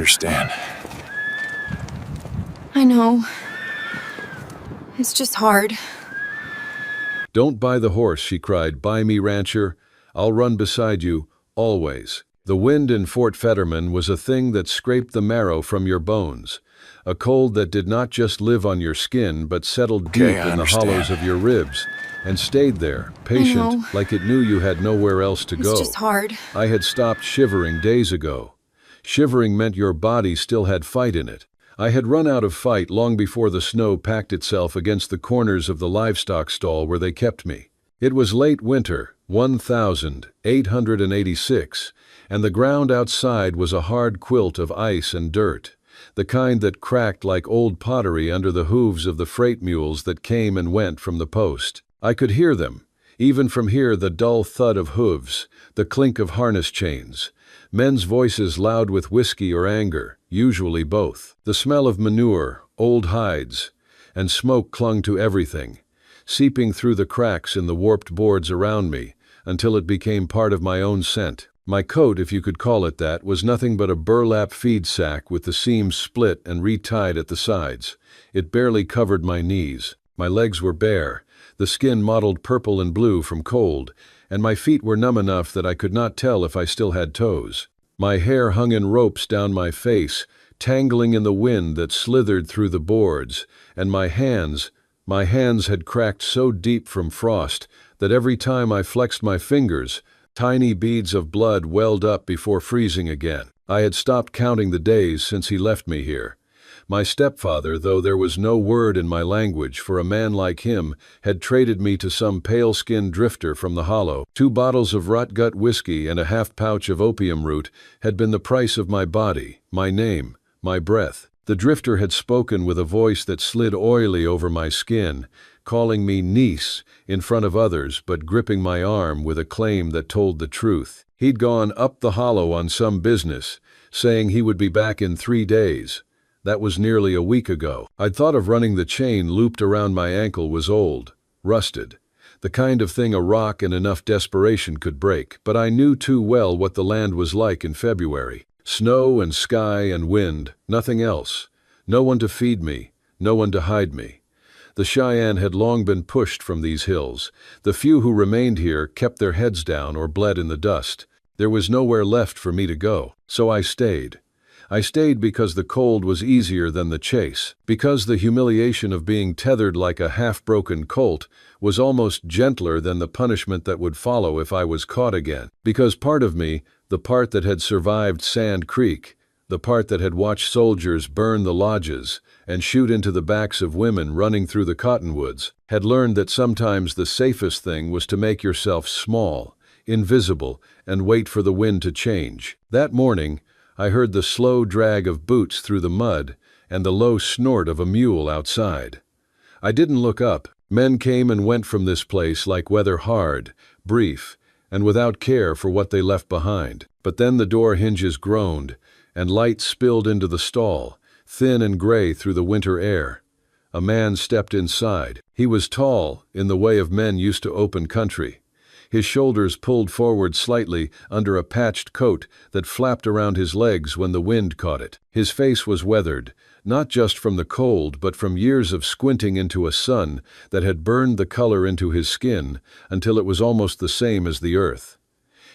understand. I know. It's just hard. "Don't buy the horse," she cried. "Buy me, rancher. I'll run beside you, always." The wind in Fort Fetterman was a thing that scraped the marrow from your bones, a cold that did not just live on your skin but settled deep in the hollows of your ribs and stayed there, patient, like it knew you had nowhere else to go. It's just hard. I had stopped shivering days ago. Shivering meant your body still had fight in it. I had run out of fight long before the snow packed itself against the corners of the livestock stall where they kept me. It was late winter, 1886, and the ground outside was a hard quilt of ice and dirt, the kind that cracked like old pottery under the hooves of the freight mules that came and went from the post. I could hear them, even from here, the dull thud of hooves, the clink of harness chains, men's voices loud with whiskey or anger, usually both. The smell of manure, old hides, and smoke clung to everything, seeping through the cracks in the warped boards around me until it became part of my own scent. My coat, if you could call it that, was nothing but a burlap feed sack with the seams split and retied at the sides. It barely covered my knees. My legs were bare, the skin mottled purple and blue from cold, and my feet were numb enough that I could not tell if I still had toes. My hair hung in ropes down my face, tangling in the wind that slithered through the boards, and my hands had cracked so deep from frost that every time I flexed my fingers, tiny beads of blood welled up before freezing again. I had stopped counting the days since he left me here. My stepfather, though there was no word in my language for a man like him, had traded me to some pale-skinned drifter from the hollow. 2 bottles of rot-gut whiskey and a half-pouch of opium root had been the price of my body, my name, my breath. The drifter had spoken with a voice that slid oily over my skin, calling me niece in front of others but gripping my arm with a claim that told the truth. He'd gone up the hollow on some business, saying he would be back in 3 days. That was nearly a week ago. I'd thought of running the chain looped around my ankle was old, rusted, the kind of thing a rock and enough desperation could break, but I knew too well what the land was like in February. Snow and sky and wind, nothing else. No one to feed me, no one to hide me. The Cheyenne had long been pushed from these hills. The few who remained here kept their heads down or bled in the dust. There was nowhere left for me to go, so I stayed. I stayed because the cold was easier than the chase, because the humiliation of being tethered like a half-broken colt was almost gentler than the punishment that would follow if I was caught again, because part of me, the part that had survived Sand Creek, the part that had watched soldiers burn the lodges and shoot into the backs of women running through the cottonwoods, had learned that sometimes the safest thing was to make yourself small, invisible, and wait for the wind to change. That morning, I heard the slow drag of boots through the mud and the low snort of a mule outside. I didn't look up. Men came and went from this place like weather, hard, brief, and without care for what they left behind. But then the door hinges groaned, and light spilled into the stall, thin and gray through the winter air. A man stepped inside. He was tall, in the way of men used to open country. His shoulders pulled forward slightly under a patched coat that flapped around his legs when the wind caught it. His face was weathered, not just from the cold but from years of squinting into a sun that had burned the color into his skin until it was almost the same as the earth.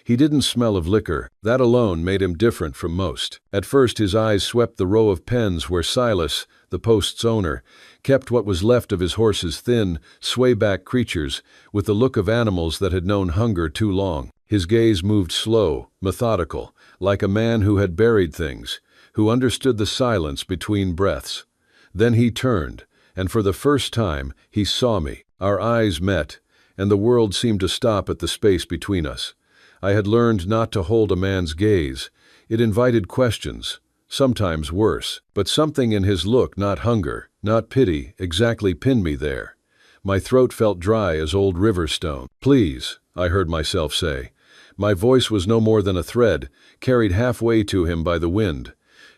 He didn't smell of liquor. That alone made him different from most. At first his eyes swept the row of pens where Silas, the post's owner, kept what was left of his horse's thin, sway-back creatures with the look of animals that had known hunger too long. His gaze moved slow, methodical, like a man who had buried things, who understood the silence between breaths. Then he turned, and for the first time he saw me. Our eyes met, and the world seemed to stop at the space between us. I had learned not to hold a man's gaze. It invited questions, sometimes worse, but something in his look, not hunger, not pity, exactly pinned me there. My throat felt dry as old river stone. "Please," I heard myself say. My voice was no more than a thread, carried halfway to him by the wind.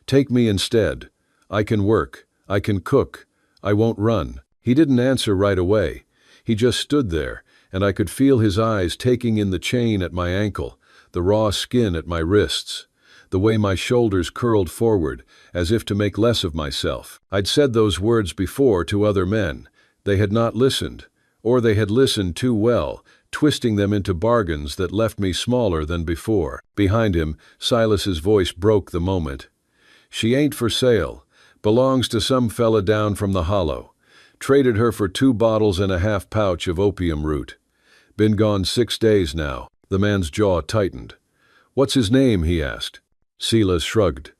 "Take me instead. I can work. I can cook. I won't run." He didn't answer right away. He just stood there, and I could feel his eyes taking in the chain at my ankle, the raw skin at my wrists. the way my shoulders curled forward, as if to make less of myself. I'd said those words before to other men. They had not listened, or they had listened too well, twisting them into bargains that left me smaller than before. Behind him, Silas's voice broke the moment. "She ain't for sale. Belongs to some fella down from the hollow. Traded her for 2 bottles and a half pouch of opium root. Been gone 6 days now." The man's jaw tightened. "What's his name?" he asked. Silas shrugged.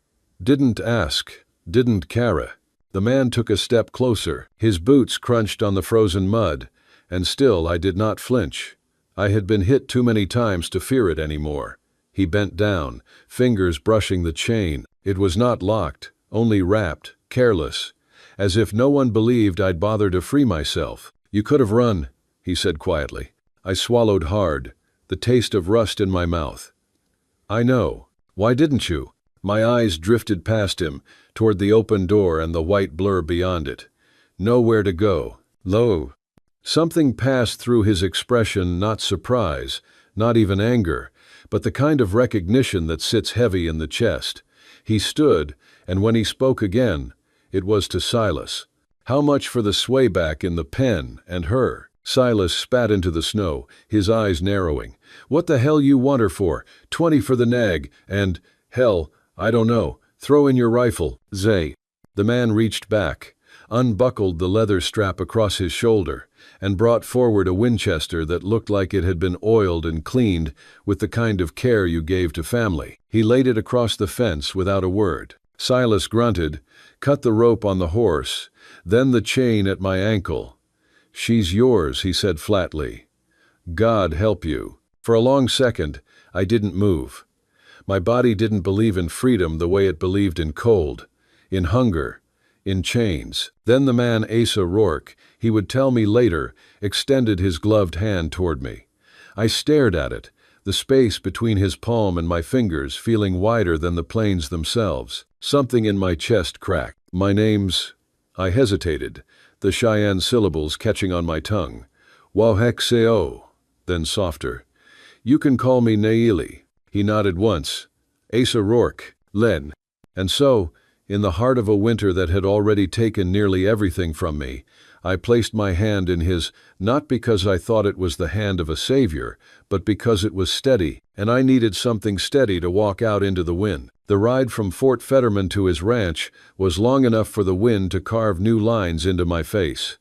"Didn't ask. Didn't care." The man took a step closer. His boots crunched on the frozen mud, and still I did not flinch. I had been hit too many times to fear it anymore. He bent down, fingers brushing the chain. It was not locked, only wrapped, careless, as if no one believed I'd bother to free myself. "You could have run," he said quietly. I swallowed hard, the taste of rust in my mouth. "I know. Why didn't you?" My eyes drifted past him, toward the open door and the white blur beyond it. Nowhere to go. Lo! Something passed through his expression, not surprise, not even anger, but the kind of recognition that sits heavy in the chest. He stood, and when he spoke again, it was to Silas. "How much for the swayback in the pen and her?" Silas spat into the snow, his eyes narrowing. "What the hell you want her for? 20 for the nag, and, hell, I don't know. Throw in your rifle, Zay." The man reached back, unbuckled the leather strap across his shoulder, and brought forward a Winchester that looked like it had been oiled and cleaned with the kind of care you gave to family. He laid it across the fence without a word. Silas grunted, cut the rope on the horse, then the chain at my ankle. "She's yours," he said flatly. "God help you." For a long second, I didn't move. My body didn't believe in freedom the way it believed in cold, in hunger, in chains. Then the man Asa Rourke, he would tell me later, extended his gloved hand toward me. I stared at it, the space between his palm and my fingers feeling wider than the plains themselves. Something in my chest cracked. "My name's—" I hesitated, the Cheyenne syllables catching on my tongue. "Wauhekseo," then softer. "You can call me Naili." He nodded once. "Asa Rourke, Len." And so, in the heart of a winter that had already taken nearly everything from me, I placed my hand in his, not because I thought it was the hand of a savior, but because it was steady, and I needed something steady to walk out into the wind. The ride from Fort Fetterman to his ranch was long enough for the wind to carve new lines into my face.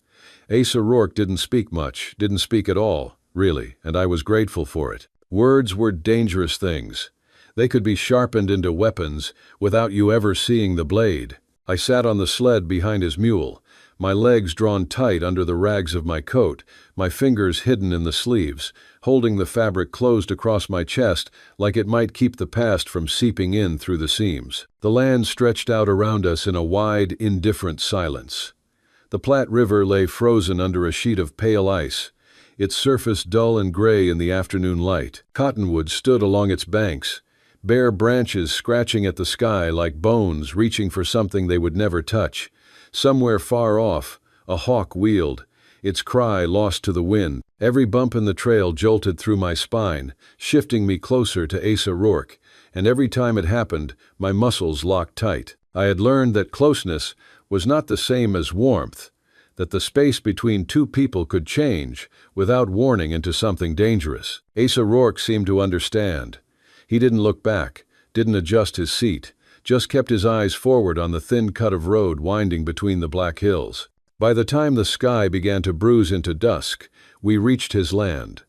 Asa Rourke didn't speak much, didn't speak at all, really, and I was grateful for it. Words were dangerous things. They could be sharpened into weapons without you ever seeing the blade. I sat on the sled behind his mule, my legs drawn tight under the rags of my coat, my fingers hidden in the sleeves, holding the fabric closed across my chest like it might keep the past from seeping in through the seams. The land stretched out around us in a wide, indifferent silence. The Platte River lay frozen under a sheet of pale ice, its surface dull and gray in the afternoon light. Cottonwoods stood along its banks, bare branches scratching at the sky like bones reaching for something they would never touch. Somewhere far off, a hawk wheeled, its cry lost to the wind. Every bump in the trail jolted through my spine, shifting me closer to Asa Rourke, and every time it happened, my muscles locked tight. I had learned that closeness was not the same as warmth, that the space between two people could change, without warning, into something dangerous. Asa Rourke seemed to understand. He didn't look back, didn't adjust his seat, just kept his eyes forward on the thin cut of road winding between the Black Hills. By the time the sky began to bruise into dusk, we reached his land.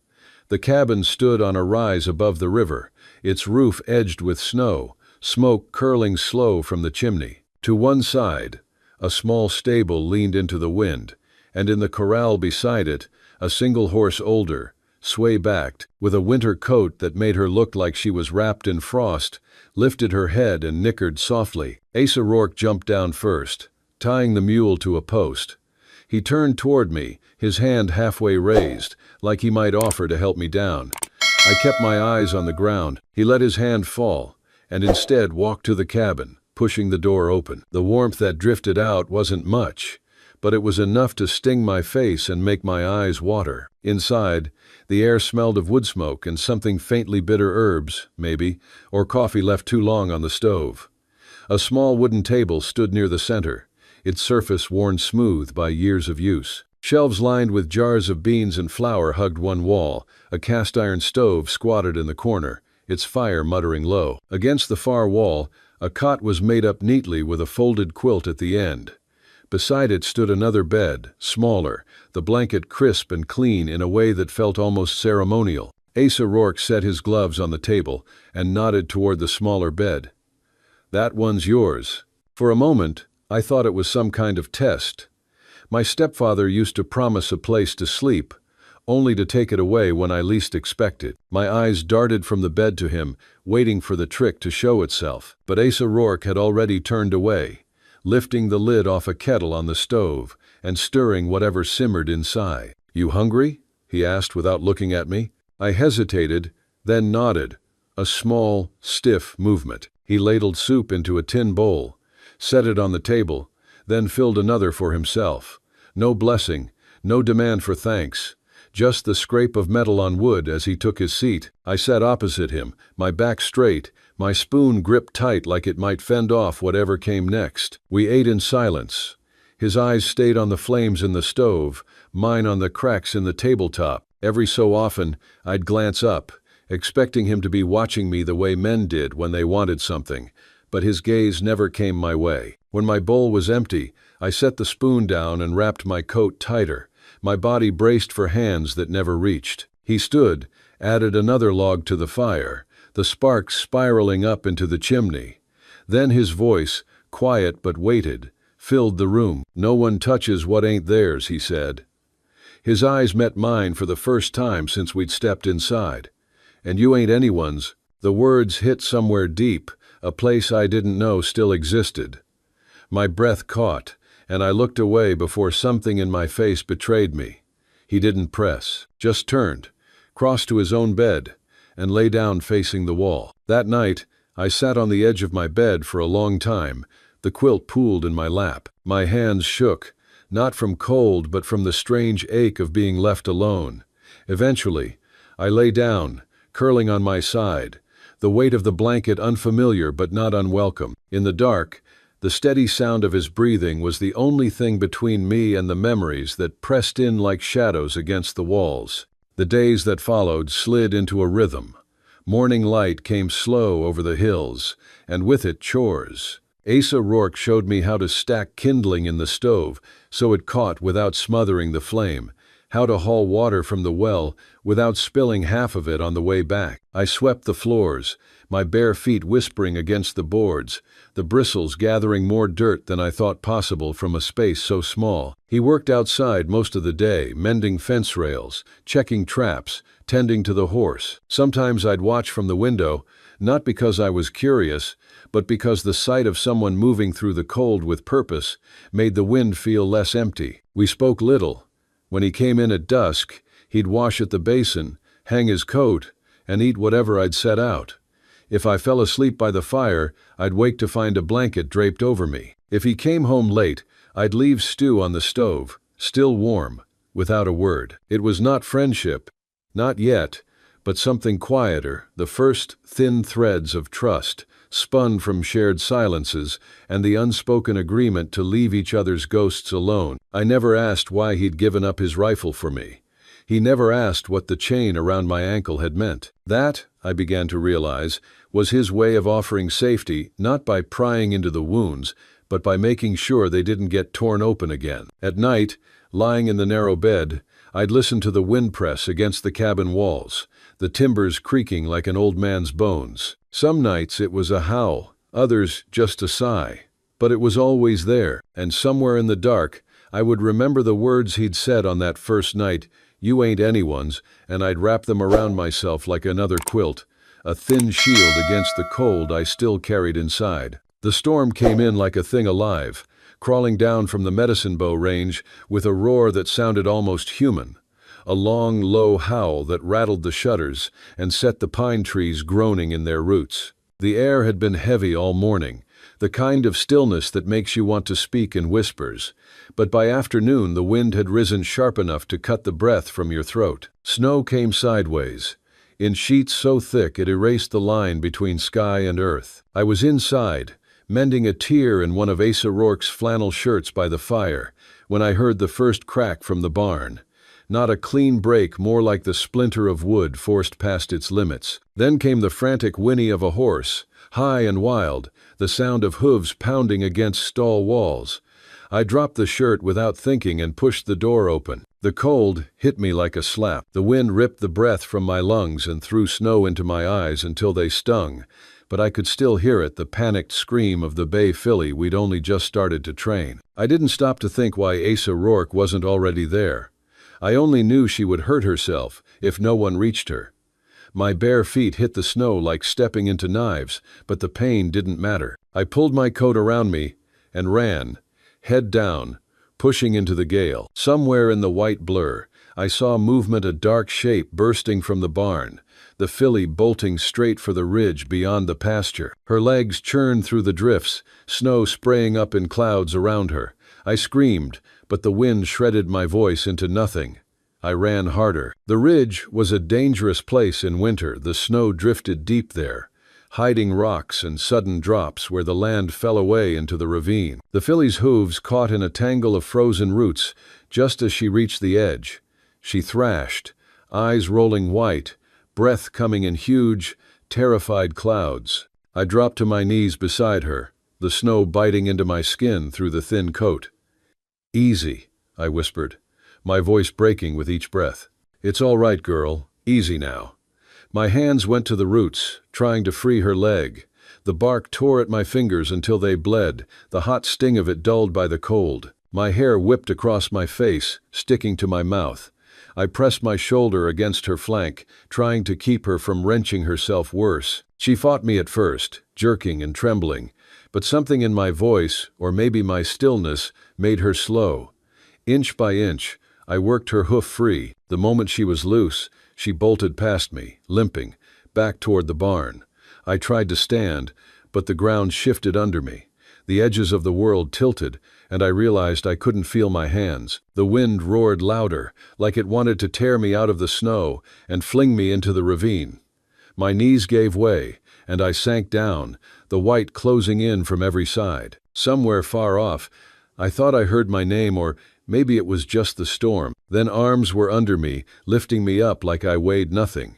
The cabin stood on a rise above the river, its roof edged with snow, smoke curling slow from the chimney. To one side, a small stable leaned into the wind, and in the corral beside it, a single horse older, sway-backed, with a winter coat that made her look like she was wrapped in frost, lifted her head and nickered softly. Asa Rourke jumped down first, tying the mule to a post. He turned toward me, his hand halfway raised, like he might offer to help me down. I kept my eyes on the ground. He let his hand fall, and instead walked to the cabin, pushing the door open. The warmth that drifted out wasn't much, but it was enough to sting my face and make my eyes water. Inside, the air smelled of wood smoke and something faintly bitter, herbs, maybe, or coffee left too long on the stove. A small wooden table stood near the center, its surface worn smooth by years of use. Shelves lined with jars of beans and flour hugged one wall, a cast-iron stove squatted in the corner, its fire muttering low. Against the far wall, a cot was made up neatly with a folded quilt at the end. Beside it stood another bed, smaller, the blanket crisp and clean in a way that felt almost ceremonial. Asa Rourke set his gloves on the table and nodded toward the smaller bed. "That one's yours." For a moment, I thought it was some kind of test. My stepfather used to promise a place to sleep, only to take it away when I least expected. My eyes darted from the bed to him, waiting for the trick to show itself. But Asa Rourke had already turned away, lifting the lid off a kettle on the stove and stirring whatever simmered inside. "You hungry?" he asked without looking at me. I hesitated, then nodded, a small, stiff movement. He ladled soup into a tin bowl, set it on the table, then filled another for himself. No blessing, no demand for thanks, just the scrape of metal on wood as he took his seat. I sat opposite him, my back straight, my spoon gripped tight like it might fend off whatever came next. We ate in silence. His eyes stayed on the flames in the stove, mine on the cracks in the tabletop. Every so often, I'd glance up, expecting him to be watching me the way men did when they wanted something, but his gaze never came my way. When my bowl was empty, I set the spoon down and wrapped my coat tighter. My body braced for hands that never reached. He stood, added another log to the fire, the sparks spiraling up into the chimney. Then his voice, quiet but weighted, filled the room. "No one touches what ain't theirs," he said. His eyes met mine for the first time since we'd stepped inside. "And you ain't anyone's." The words hit somewhere deep, a place I didn't know still existed. My breath caught, and I looked away before something in my face betrayed me. He didn't press, just turned, crossed to his own bed, and lay down facing the wall. That night, I sat on the edge of my bed for a long time, the quilt pooled in my lap. My hands shook, not from cold but from the strange ache of being left alone. Eventually, I lay down, curling on my side, the weight of the blanket unfamiliar but not unwelcome. In the dark, the steady sound of his breathing was the only thing between me and the memories that pressed in like shadows against the walls. The days that followed slid into a rhythm. Morning light came slow over the hills, and with it chores. Asa Rourke showed me how to stack kindling in the stove so it caught without smothering the flame, how to haul water from the well without spilling half of it on the way back. I swept the floors, my bare feet whispering against the boards, the bristles gathering more dirt than I thought possible from a space so small. He worked outside most of the day, mending fence rails, checking traps, tending to the horse. Sometimes I'd watch from the window, not because I was curious, but because the sight of someone moving through the cold with purpose made the wind feel less empty. We spoke little. When he came in at dusk, he'd wash at the basin, hang his coat, and eat whatever I'd set out. If I fell asleep by the fire, I'd wake to find a blanket draped over me. If he came home late, I'd leave stew on the stove, still warm, without a word. It was not friendship, not yet, but something quieter, the first thin threads of trust, spun from shared silences and the unspoken agreement to leave each other's ghosts alone. I never asked why he'd given up his rifle for me. He never asked what the chain around my ankle had meant. That, I began to realize, was his way of offering safety, not by prying into the wounds, but by making sure they didn't get torn open again. At night, lying in the narrow bed, I'd listen to the wind press against the cabin walls, the timbers creaking like an old man's bones. Some nights it was a howl, others just a sigh. But it was always there, and somewhere in the dark, I would remember the words he'd said on that first night, "You ain't anyone's," and I'd wrap them around myself like another quilt, a thin shield against the cold I still carried inside. The storm came in like a thing alive, crawling down from the Medicine Bow Range with a roar that sounded almost human, a long, low howl that rattled the shutters and set the pine trees groaning in their roots. The air had been heavy all morning, the kind of stillness that makes you want to speak in whispers. But by afternoon the wind had risen sharp enough to cut the breath from your throat. Snow came sideways, in sheets so thick it erased the line between sky and earth. I was inside, mending a tear in one of Asa Rourke's flannel shirts by the fire, when I heard the first crack from the barn. Not a clean break, more like the splinter of wood forced past its limits. Then came the frantic whinny of a horse, high and wild, the sound of hooves pounding against stall walls. I dropped the shirt without thinking and pushed the door open. The cold hit me like a slap. The wind ripped the breath from my lungs and threw snow into my eyes until they stung, but I could still hear it, the panicked scream of the bay filly we'd only just started to train. I didn't stop to think why Asa Rourke wasn't already there. I only knew she would hurt herself if no one reached her. My bare feet hit the snow like stepping into knives, but the pain didn't matter. I pulled my coat around me and ran, head down, pushing into the gale. Somewhere in the white blur, I saw movement, a dark shape bursting from the barn, the filly bolting straight for the ridge beyond the pasture. Her legs churned through the drifts, snow spraying up in clouds around her. I screamed, but the wind shredded my voice into nothing. I ran harder. The ridge was a dangerous place in winter. The snow drifted deep there, hiding rocks and sudden drops where the land fell away into the ravine. The filly's hooves caught in a tangle of frozen roots just as she reached the edge. She thrashed, eyes rolling white, breath coming in huge, terrified clouds. I dropped to my knees beside her, the snow biting into my skin through the thin coat. "Easy," I whispered, my voice breaking with each breath. "It's all right, girl. Easy now." My hands went to the roots, trying to free her leg. The bark tore at my fingers until they bled, the hot sting of it dulled by the cold. My hair whipped across my face, sticking to my mouth. I pressed my shoulder against her flank, trying to keep her from wrenching herself worse. She fought me at first, jerking and trembling, but something in my voice, or maybe my stillness, made her slow. Inch by inch, I worked her hoof free. The moment she was loose, she bolted past me, limping, back toward the barn. I tried to stand, but the ground shifted under me. The edges of the world tilted, and I realized I couldn't feel my hands. The wind roared louder, like it wanted to tear me out of the snow and fling me into the ravine. My knees gave way, and I sank down, the white closing in from every side. Somewhere far off, I thought I heard my name, or maybe it was just the storm. Then arms were under me, lifting me up like I weighed nothing.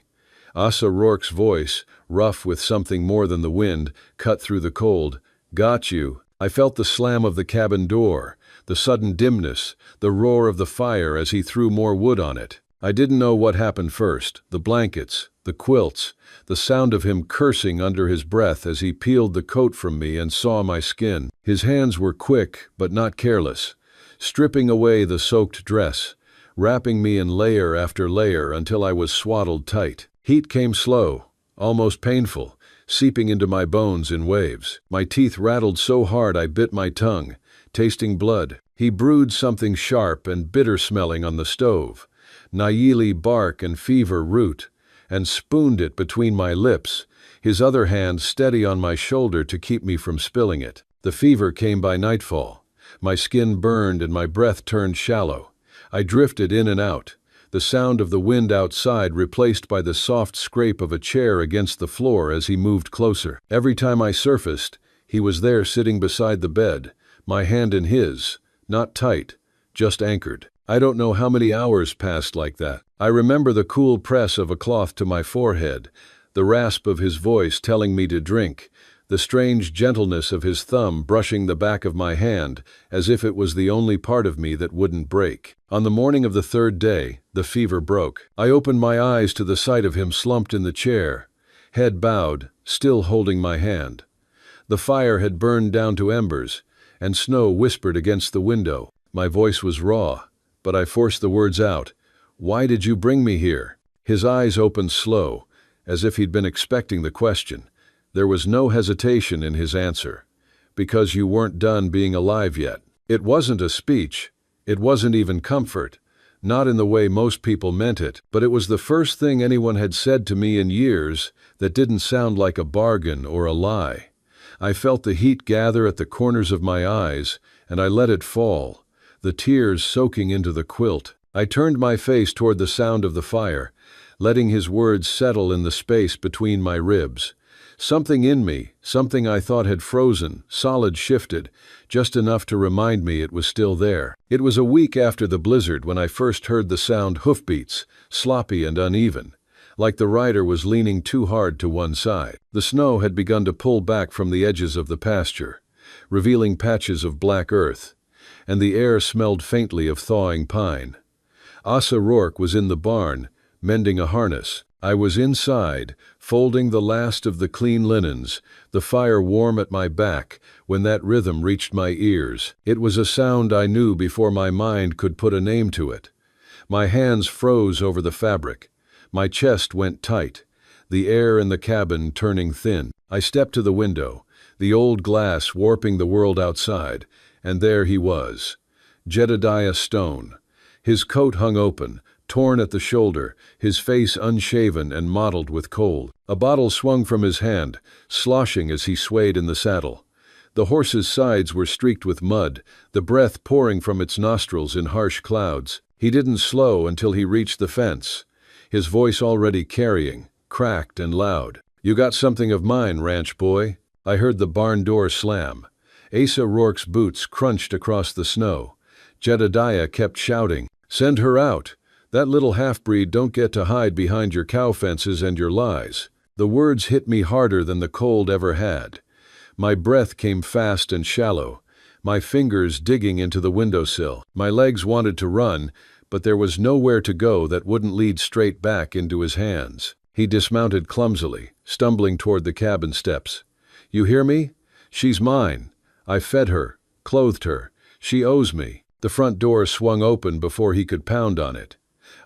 Asa Rourke's voice, rough with something more than the wind, cut through the cold. "Got you." I felt the slam of the cabin door, the sudden dimness, the roar of the fire as he threw more wood on it. I didn't know what happened first, the blankets, the quilts, the sound of him cursing under his breath as he peeled the coat from me and saw my skin. His hands were quick, but not careless, stripping away the soaked dress, wrapping me in layer after layer until I was swaddled tight. Heat came slow, almost painful, seeping into my bones in waves. My teeth rattled so hard I bit my tongue, tasting blood. He brewed something sharp and bitter-smelling on the stove, nyeli bark and fever root, and spooned it between my lips, his other hand steady on my shoulder to keep me from spilling it. The fever came by nightfall. My skin burned and my breath turned shallow. I drifted in and out, the sound of the wind outside replaced by the soft scrape of a chair against the floor as he moved closer. Every time I surfaced, he was there sitting beside the bed, my hand in his, not tight, just anchored. I don't know how many hours passed like that. I remember the cool press of a cloth to my forehead, the rasp of his voice telling me to drink, the strange gentleness of his thumb brushing the back of my hand as if it was the only part of me that wouldn't break. On the morning of the third day, the fever broke. I opened my eyes to the sight of him slumped in the chair, head bowed, still holding my hand. The fire had burned down to embers, and snow whispered against the window. My voice was raw, but I forced the words out. "Why did you bring me here?" His eyes opened slow, as if he'd been expecting the question. There was no hesitation in his answer. "Because you weren't done being alive yet." It wasn't a speech. It wasn't even comfort. Not in the way most people meant it, but it was the first thing anyone had said to me in years that didn't sound like a bargain or a lie. I felt the heat gather at the corners of my eyes, and I let it fall, the tears soaking into the quilt. I turned my face toward the sound of the fire, letting his words settle in the space between my ribs. Something in me, something I thought had frozen, solid shifted, just enough to remind me it was still there. It was a week after the blizzard when I first heard the sound hoofbeats, sloppy and uneven, like the rider was leaning too hard to one side. The snow had begun to pull back from the edges of the pasture, revealing patches of black earth, and the air smelled faintly of thawing pine. Asa Rourke was in the barn, mending a harness. I was inside, folding the last of the clean linens, the fire warm at my back, when that rhythm reached my ears. It was a sound I knew before my mind could put a name to it. My hands froze over the fabric. My chest went tight, the air in the cabin turning thin. I stepped to the window, the old glass warping the world outside, and there he was, Jedediah Stone. His coat hung open, torn at the shoulder, his face unshaven and mottled with cold. A bottle swung from his hand, sloshing as he swayed in the saddle. The horse's sides were streaked with mud, the breath pouring from its nostrils in harsh clouds. He didn't slow until he reached the fence, his voice already carrying, cracked and loud. "You got something of mine, ranch boy." I heard the barn door slam. Asa Rourke's boots crunched across the snow. Jedediah kept shouting, "Send her out. That little half-breed don't get to hide behind your cow fences and your lies." The words hit me harder than the cold ever had. My breath came fast and shallow, my fingers digging into the windowsill. My legs wanted to run, but there was nowhere to go that wouldn't lead straight back into his hands. He dismounted clumsily, stumbling toward the cabin steps. "You hear me? She's mine. I fed her, clothed her. She owes me." The front door swung open before he could pound on it.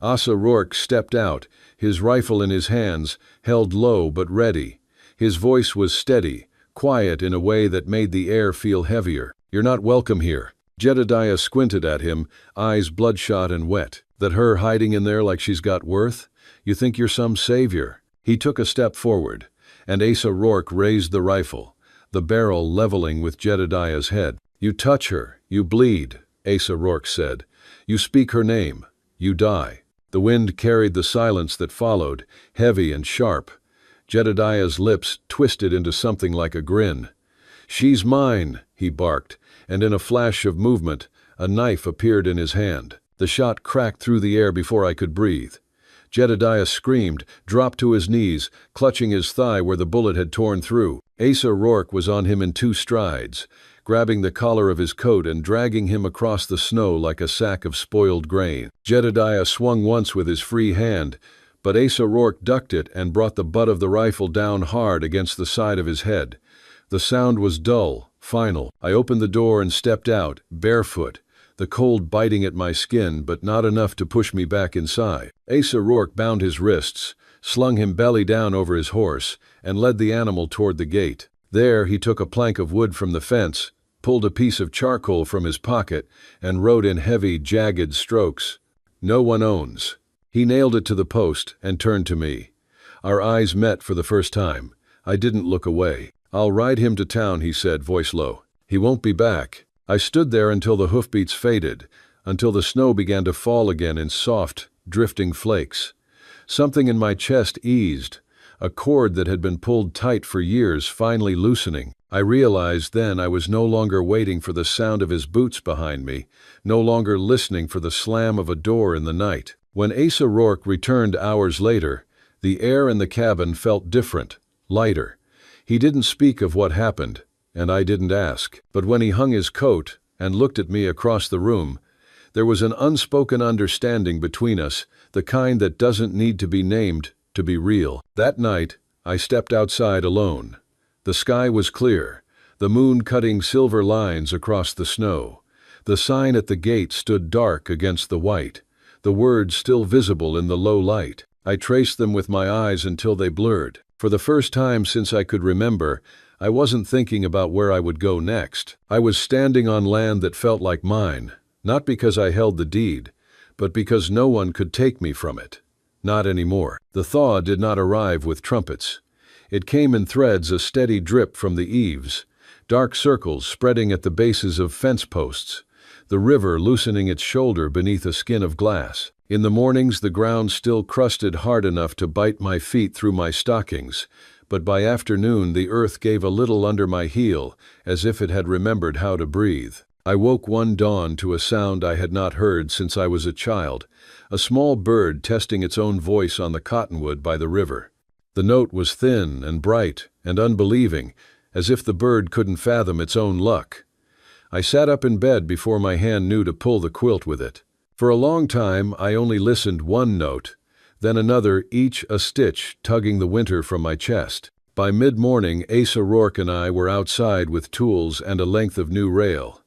Asa Rourke stepped out, his rifle in his hands, held low but ready. His voice was steady, quiet in a way that made the air feel heavier. "You're not welcome here." Jedediah squinted at him, eyes bloodshot and wet. "That her hiding in there like she's got worth? You think you're some savior?" He took a step forward, and Asa Rourke raised the rifle, the barrel leveling with Jedediah's head. "You touch her, you bleed," Asa Rourke said. "You speak her name, you die." The wind carried the silence that followed, heavy and sharp. Jedediah's lips twisted into something like a grin. "She's mine," he barked, and in a flash of movement, a knife appeared in his hand. The shot cracked through the air before I could breathe. Jedediah screamed, dropped to his knees, clutching his thigh where the bullet had torn through. Asa Rourke was on him in 2 strides, grabbing the collar of his coat and dragging him across the snow like a sack of spoiled grain. Jedediah swung once with his free hand, but Asa Rourke ducked it and brought the butt of the rifle down hard against the side of his head. The sound was dull, final. I opened the door and stepped out, barefoot, the cold biting at my skin but not enough to push me back inside. Asa Rourke bound his wrists, slung him belly down over his horse, and led the animal toward the gate. There he took a plank of wood from the fence, pulled a piece of charcoal from his pocket, and wrote in heavy, jagged strokes, "No one owns." He nailed it to the post and turned to me. Our eyes met for the first time. I didn't look away. "I'll ride him to town," he said, voice low. "He won't be back." I stood there until the hoofbeats faded, until the snow began to fall again in soft, drifting flakes. Something in my chest eased, a cord that had been pulled tight for years finally loosening. I realized then I was no longer waiting for the sound of his boots behind me, no longer listening for the slam of a door in the night. When Asa Rourke returned hours later, the air in the cabin felt different, lighter. He didn't speak of what happened, and I didn't ask. But when he hung his coat and looked at me across the room, there was an unspoken understanding between us, the kind that doesn't need to be named to be real. That night, I stepped outside alone. The sky was clear, the moon cutting silver lines across the snow. The sign at the gate stood dark against the white, the words still visible in the low light. I traced them with my eyes until they blurred. For the first time since I could remember, I wasn't thinking about where I would go next. I was standing on land that felt like mine, not because I held the deed, but because no one could take me from it. Not anymore. The thaw did not arrive with trumpets. It came in threads, a steady drip from the eaves, dark circles spreading at the bases of fence posts, the river loosening its shoulder beneath a skin of glass. In the mornings the ground still crusted hard enough to bite my feet through my stockings, but by afternoon the earth gave a little under my heel, as if it had remembered how to breathe. I woke one dawn to a sound I had not heard since I was a child, a small bird testing its own voice on the cottonwood by the river. The note was thin and bright and unbelieving, as if the bird couldn't fathom its own luck. I sat up in bed before my hand knew to pull the quilt with it. For a long time I only listened one note, then another, each a stitch tugging the winter from my chest. By mid-morning, Asa Rourke and I were outside with tools and a length of new rail.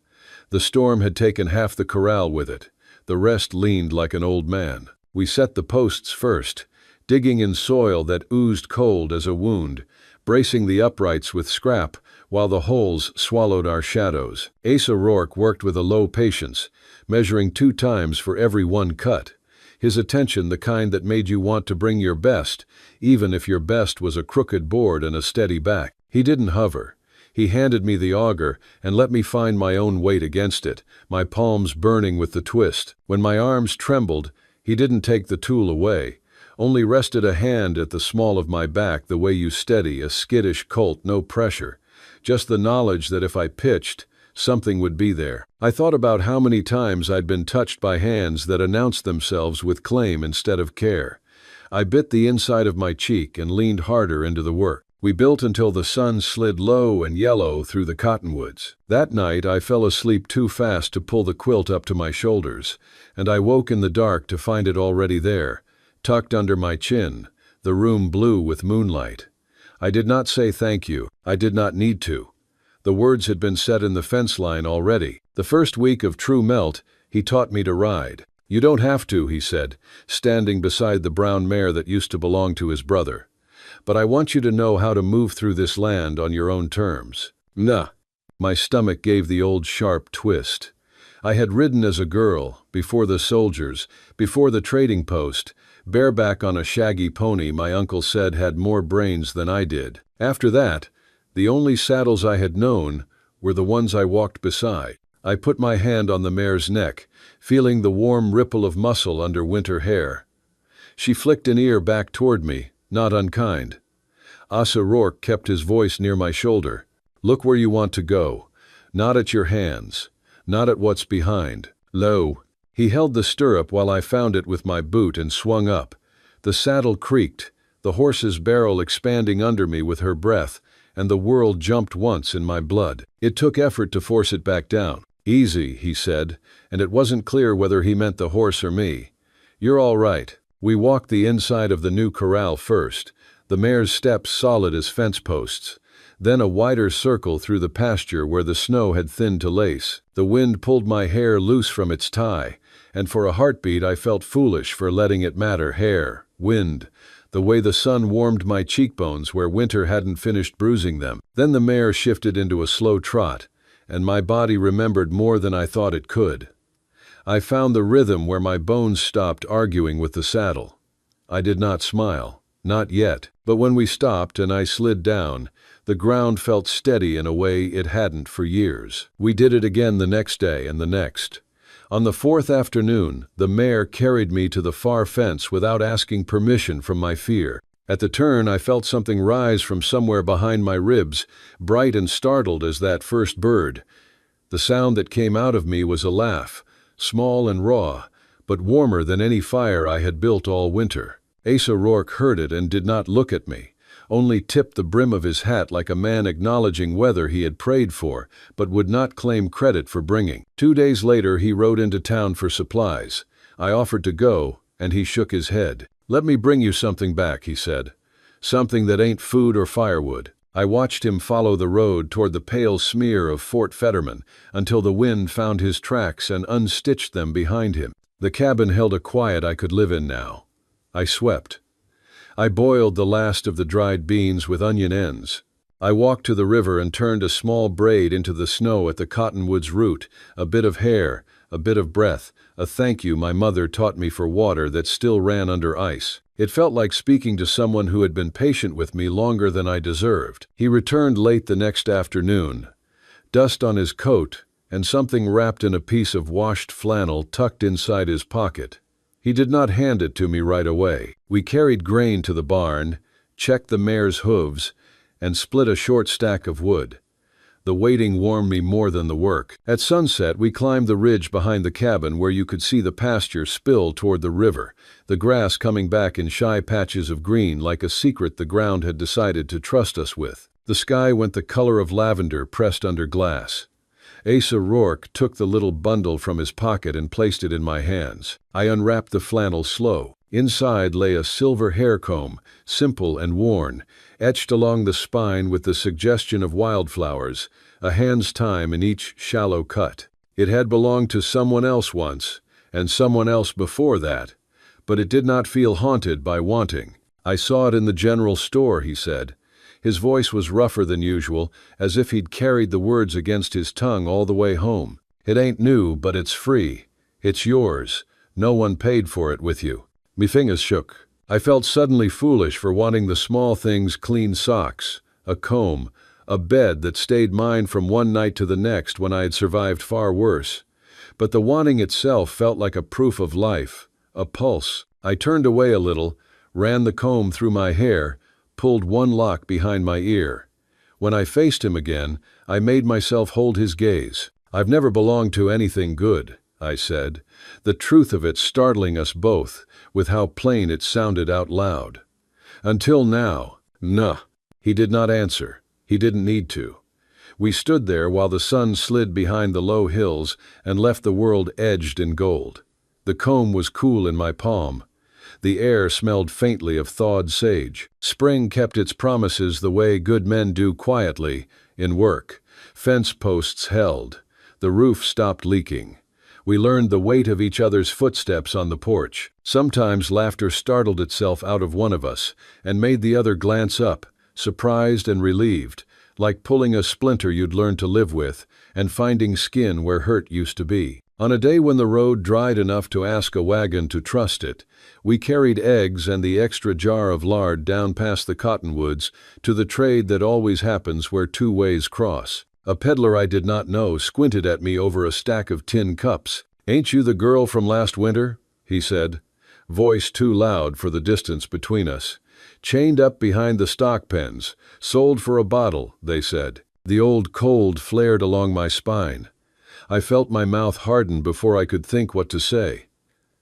The storm had taken half the corral with it. The rest leaned like an old man. We set the posts first, digging in soil that oozed cold as a wound, bracing the uprights with scrap while the holes swallowed our shadows. Asa Rourke worked with a low patience, measuring 2 times for every one cut, his attention the kind that made you want to bring your best, even if your best was a crooked board and a steady back. He didn't hover. He handed me the auger and let me find my own weight against it, my palms burning with the twist. When my arms trembled, he didn't take the tool away, only rested a hand at the small of my back the way you steady a skittish colt, no pressure, just the knowledge that if I pitched, something would be there. I thought about how many times I'd been touched by hands that announced themselves with claim instead of care. I bit the inside of my cheek and leaned harder into the work. We built until the sun slid low and yellow through the cottonwoods. That night I fell asleep too fast to pull the quilt up to my shoulders, and I woke in the dark to find it already there, tucked under my chin, the room blue with moonlight. I did not say thank you. I did not need to. The words had been said in the fence line already. The first week of True Melt, he taught me to ride. You don't have to, he said, standing beside the brown mare that used to belong to his brother. But I want you to know how to move through this land on your own terms. Nah. My stomach gave the old sharp twist. I had ridden as a girl, before the soldiers, before the trading post, bareback on a shaggy pony my uncle said had more brains than I did. After that, the only saddles I had known were the ones I walked beside. I put my hand on the mare's neck, feeling the warm ripple of muscle under winter hair. She flicked an ear back toward me, not unkind. Asa Rourke kept his voice near my shoulder. Look where you want to go, not at your hands, not at what's behind. Lo. He held the stirrup while I found it with my boot and swung up. The saddle creaked, the horse's barrel expanding under me with her breath, and the world jumped once in my blood. It took effort to force it back down. Easy, he said, and it wasn't clear whether he meant the horse or me. You're all right. We walked the inside of the new corral first, the mare's steps solid as fence posts, then a wider circle through the pasture where the snow had thinned to lace. The wind pulled my hair loose from its tie, and for a heartbeat I felt foolish for letting it matter. Hair, wind, the way the sun warmed my cheekbones where winter hadn't finished bruising them. Then the mare shifted into a slow trot, and my body remembered more than I thought it could. I found the rhythm where my bones stopped arguing with the saddle. I did not smile, not yet, but when we stopped and I slid down, the ground felt steady in a way it hadn't for years. We did it again the next day and the next. On the 4th afternoon, the mare carried me to the far fence without asking permission from my fear. At the turn, I felt something rise from somewhere behind my ribs, bright and startled as that first bird. The sound that came out of me was a laugh, small and raw, but warmer than any fire I had built all winter. Asa Rourke heard it and did not look at me, only tipped the brim of his hat like a man acknowledging weather he had prayed for, but would not claim credit for bringing. 2 days later he rode into town for supplies. I offered to go, and he shook his head. Let me bring you something back, he said. Something that ain't food or firewood. I watched him follow the road toward the pale smear of Fort Fetterman until the wind found his tracks and unstitched them behind him. The cabin held a quiet I could live in now. I swept. I boiled the last of the dried beans with onion ends. I walked to the river and turned a small braid into the snow at the cottonwood's root, a bit of hair, a bit of breath, a thank you my mother taught me for water that still ran under ice. It felt like speaking to someone who had been patient with me longer than I deserved. He returned late the next afternoon, dust on his coat and something wrapped in a piece of washed flannel tucked inside his pocket. He did not hand it to me right away. We carried grain to the barn, checked the mare's hooves, and split a short stack of wood. The waiting warmed me more than the work. At sunset, we climbed the ridge behind the cabin where you could see the pasture spill toward the river, the grass coming back in shy patches of green like a secret the ground had decided to trust us with. The sky went the color of lavender pressed under glass. Asa Rourke took the little bundle from his pocket and placed it in my hands. I unwrapped the flannel slow. Inside lay a silver hair comb, simple and worn, etched along the spine with the suggestion of wildflowers, a hand's time in each shallow cut. It had belonged to someone else once, and someone else before that, but it did not feel haunted by wanting. I saw it in the general store, he said. His voice was rougher than usual, as if he'd carried the words against his tongue all the way home. It ain't new, but it's free. It's yours. No one paid for it with you. Me fingers shook. I felt suddenly foolish for wanting the small things: clean socks, a comb, a bed that stayed mine from one night to the next when I had survived far worse. But the wanting itself felt like a proof of life, a pulse. I turned away a little, ran the comb through my hair, pulled one lock behind my ear. When I faced him again, I made myself hold his gaze. I've never belonged to anything good, I said, the truth of it startling us both with how plain it sounded out loud. Until now. Nah. He did not answer. He didn't need to. We stood there while the sun slid behind the low hills and left the world edged in gold. The comb was cool in my palm. The air smelled faintly of thawed sage. Spring kept its promises the way good men do quietly, in work. Fence posts held. The roof stopped leaking. We learned the weight of each other's footsteps on the porch. Sometimes laughter startled itself out of one of us and made the other glance up, surprised and relieved, like pulling a splinter you'd learned to live with and finding skin where hurt used to be. On a day when the road dried enough to ask a wagon to trust it, we carried eggs and the extra jar of lard down past the cottonwoods to the trade that always happens where two ways cross. A peddler I did not know squinted at me over a stack of tin cups. "Ain't you the girl from last winter?" he said, voice too loud for the distance between us. "Chained up behind the stock pens, sold for a bottle," they said. The old cold flared along my spine. I felt my mouth harden before I could think what to say.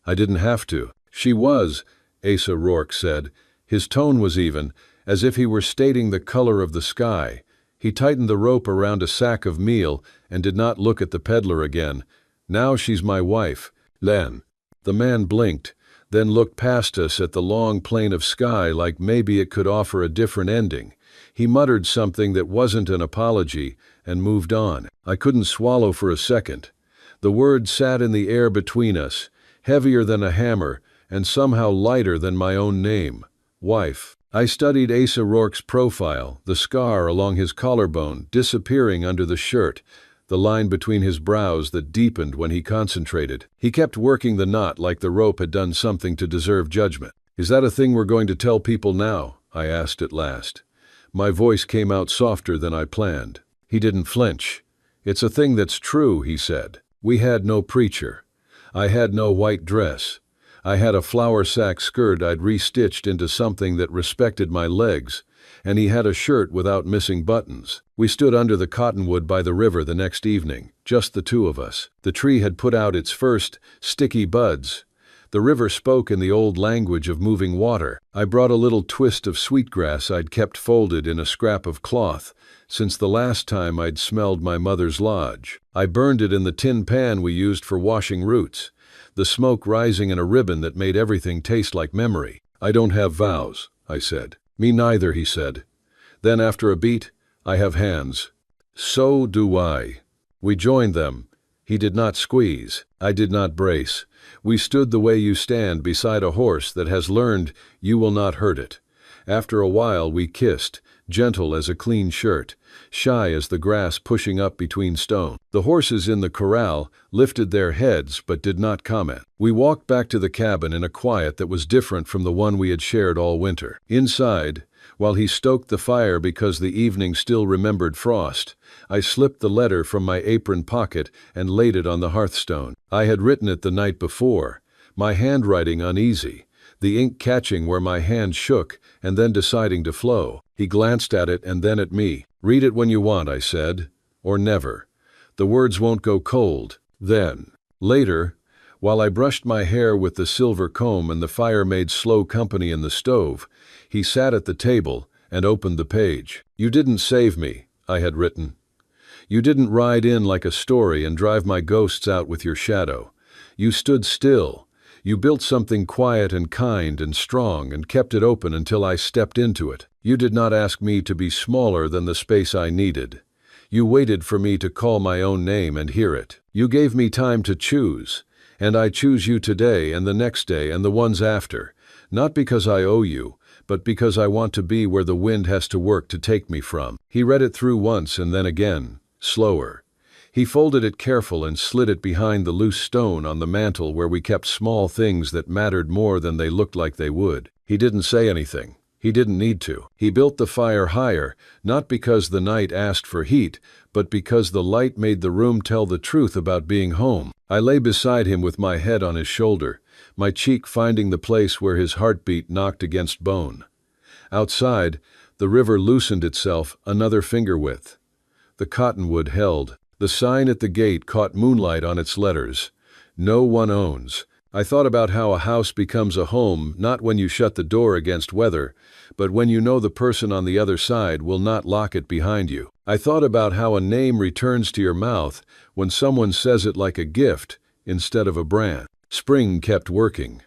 I didn't have to. "She was," Asa Rourke said. His tone was even, as if he were stating the color of the sky. He tightened the rope around a sack of meal and did not look at the peddler again. "Now she's my wife, Len." The man blinked, then looked past us at the long plane of sky like maybe it could offer a different ending. He muttered something that wasn't an apology and moved on. I couldn't swallow for a second. The word sat in the air between us, heavier than a hammer and somehow lighter than my own name. Wife. I studied Asa Rourke's profile, the scar along his collarbone disappearing under the shirt, the line between his brows that deepened when he concentrated. He kept working the knot like the rope had done something to deserve judgment. "Is that a thing we're going to tell people now?" I asked at last. My voice came out softer than I planned. He didn't flinch. "It's a thing that's true," he said. "We had no preacher. I had no white dress. I had a flour sack skirt I'd restitched into something that respected my legs, and he had a shirt without missing buttons." We stood under the cottonwood by the river the next evening, just the two of us. The tree had put out its first sticky buds. The river spoke in the old language of moving water. I brought a little twist of sweetgrass I'd kept folded in a scrap of cloth since the last time I'd smelled my mother's lodge. I burned it in the tin pan we used for washing roots, the smoke rising in a ribbon that made everything taste like memory. "I don't have vows," I said. "Me neither," he said. Then after a beat, "I have hands." "So do I." We joined them. He did not squeeze. I did not brace. We stood the way you stand beside a horse that has learned you will not hurt it. After a while we kissed, gentle as a clean shirt, shy as the grass pushing up between stone. The horses in the corral lifted their heads but did not comment. We walked back to the cabin in a quiet that was different from the one we had shared all winter. Inside, while he stoked the fire because the evening still remembered frost, I slipped the letter from my apron pocket and laid it on the hearthstone. I had written it the night before, my handwriting uneasy, the ink catching where my hand shook and then deciding to flow. He glanced at it and then at me. "Read it when you want," I said, "or never. The words won't go cold." Then, later, while I brushed my hair with the silver comb and the fire made slow company in the stove, he sat at the table and opened the page. "You didn't save me," I had written. "You didn't ride in like a story and drive my ghosts out with your shadow. You stood still. You built something quiet and kind and strong and kept it open until I stepped into it. You did not ask me to be smaller than the space I needed. You waited for me to call my own name and hear it. You gave me time to choose, and I choose you today and the next day and the ones after, not because I owe you, but because I want to be where the wind has to work to take me from." He read it through once and then again, slower. He folded it careful and slid it behind the loose stone on the mantel where we kept small things that mattered more than they looked like they would. He didn't say anything. He didn't need to. He built the fire higher, not because the night asked for heat, but because the light made the room tell the truth about being home. I lay beside him with my head on his shoulder, my cheek finding the place where his heartbeat knocked against bone. Outside, the river loosened itself another finger width. The cottonwood held. The sign at the gate caught moonlight on its letters. "No one owns." I thought about how a house becomes a home not when you shut the door against weather, but when you know the person on the other side will not lock it behind you. I thought about how a name returns to your mouth when someone says it like a gift instead of a brand. Spring kept working.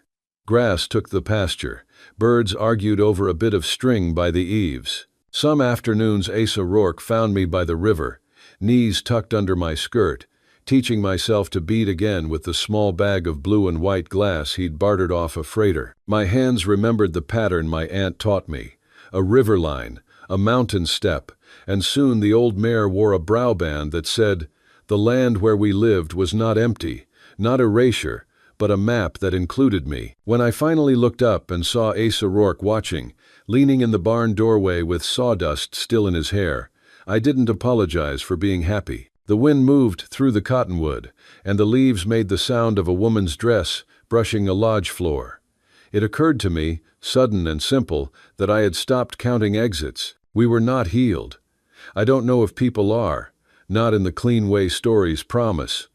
Grass took the pasture. Birds argued over a bit of string by the eaves. Some afternoons Asa Rourke found me by the river, knees tucked under my skirt, teaching myself to beat again with the small bag of blue and white glass he'd bartered off a freighter. My hands remembered the pattern my aunt taught me, a river line, a mountain step, and soon the old mare wore a brow band that said, "The land where we lived was not empty, not erasure, but a map that included me." When I finally looked up and saw Asa Rourke watching, leaning in the barn doorway with sawdust still in his hair, I didn't apologize for being happy. The wind moved through the cottonwood, and the leaves made the sound of a woman's dress brushing a lodge floor. It occurred to me, sudden and simple, that I had stopped counting exits. We were not healed. I don't know if people are, not in the clean way stories promise.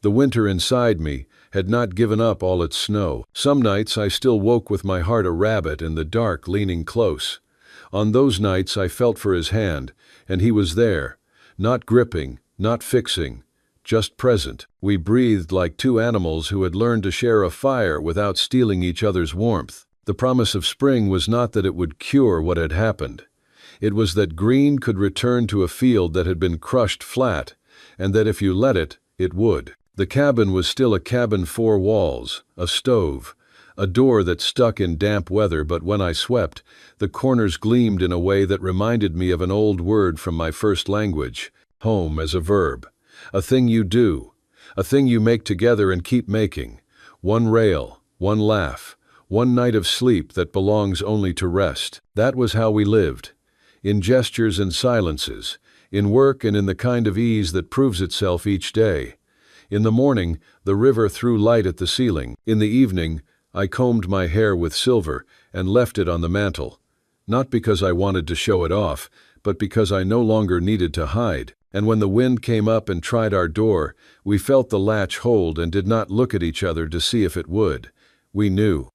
The winter inside me had not given up all its snow. Some nights I still woke with my heart a rabbit in the dark leaning close. On those nights I felt for his hand, and he was there, not gripping, not fixing, just present. We breathed like two animals who had learned to share a fire without stealing each other's warmth. The promise of spring was not that it would cure what had happened. It was that green could return to a field that had been crushed flat, and that if you let it, it would. The cabin was still a cabin, 4 walls, a stove, a door that stuck in damp weather, but when I swept, the corners gleamed in a way that reminded me of an old word from my first language, home as a verb. A thing you do, a thing you make together and keep making. One rail, one laugh, one night of sleep that belongs only to rest. That was how we lived, in gestures and silences, in work and in the kind of ease that proves itself each day. In the morning, the river threw light at the ceiling. In the evening, I combed my hair with silver and left it on the mantel, not because I wanted to show it off, but because I no longer needed to hide. And when the wind came up and tried our door, we felt the latch hold and did not look at each other to see if it would. We knew.